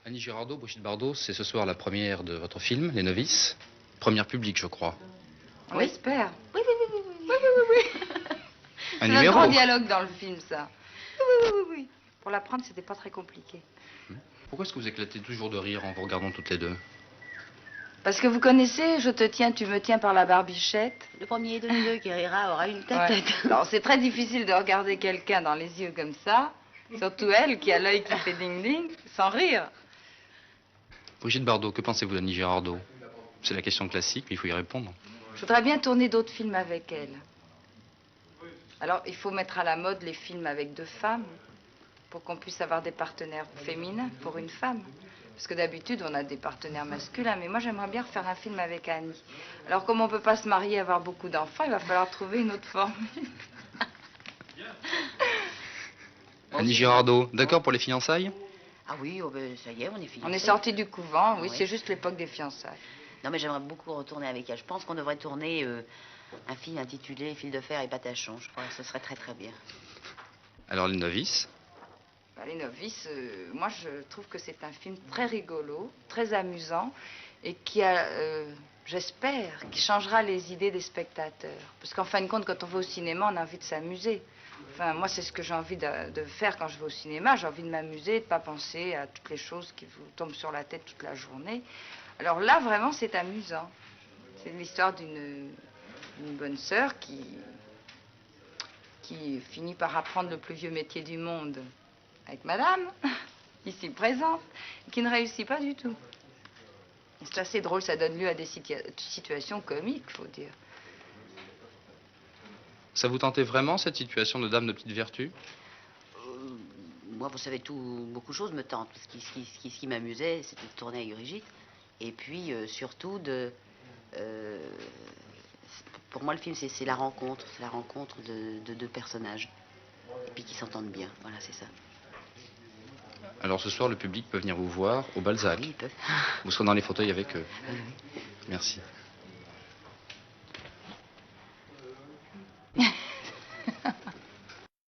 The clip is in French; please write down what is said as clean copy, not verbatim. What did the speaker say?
Annie Girardot, Brigitte Bardot, c'est ce soir la première de votre film, Les Novices. Première publique, je crois. On espère. Oui. Un C'est notre numéro. grand dialogue dans le film, ça. Oui. Pour l'apprendre, c'était pas très compliqué. Pourquoi est-ce que vous éclatez toujours de rire en vous regardant toutes les deux? Parce que vous connaissez, je te tiens, tu me tiens par la barbichette. Le premier de nous deux qui rira aura une tête. Ouais. Alors, c'est très difficile de regarder quelqu'un dans les yeux comme ça, surtout elle qui a l'œil qui fait ding-ding, sans rire. Brigitte Bardot, que pensez-vous d'Annie Girardot? C'est la question classique, mais il faut y répondre. Je voudrais bien tourner d'autres films avec elle. Alors, il faut mettre à la mode les films avec deux femmes pour qu'on puisse avoir des partenaires féminins pour une femme. Parce que d'habitude, on a des partenaires masculins. Mais moi, j'aimerais bien refaire un film avec Annie. Alors, comme on ne peut pas se marier et avoir beaucoup d'enfants, il va falloir trouver une autre formule. Annie Girardot, d'accord pour les fiançailles? Ah oui, oh ben, ça y est, on est fiancés. On est sortis du couvent, oui, Oui. c'est juste l'époque des fiançailles. Non, mais j'aimerais beaucoup retourner avec elle. Je pense qu'on devrait tourner un film intitulé Fil de fer et Patachon. Je crois que ce serait très très bien. Alors, Les Novices? Bah, Les Novices, moi, je trouve que c'est un film très rigolo, très amusant, et qui a, j'espère, qui changera les idées des spectateurs. Parce qu'en fin de compte, quand on va au cinéma, on a envie de s'amuser. Enfin, moi, c'est ce que j'ai envie de faire quand je vais au cinéma. J'ai envie de m'amuser, de ne pas penser à toutes les choses qui vous tombent sur la tête toute la journée. Alors là, vraiment, c'est amusant. C'est l'histoire d'une bonne sœur qui finit par apprendre le plus vieux métier du monde avec madame, ici présente, qui ne réussit pas du tout. C'est assez drôle, ça donne lieu à des situations comiques, faut dire. Ça vous tentait vraiment, cette situation de dame de petite vertu? Moi, vous savez, beaucoup de choses me tentent. Ce qui m'amusait, c'était de tourner avec Brigitte. Et puis, surtout, pour moi, le film, c'est la rencontre. C'est la rencontre de deux personnages. Et puis qui s'entendent bien. Voilà, c'est ça. Alors, ce soir, le public peut venir vous voir au Balzac. Oui, il peut. Vous serez dans les fauteuils avec eux. Oui. Merci.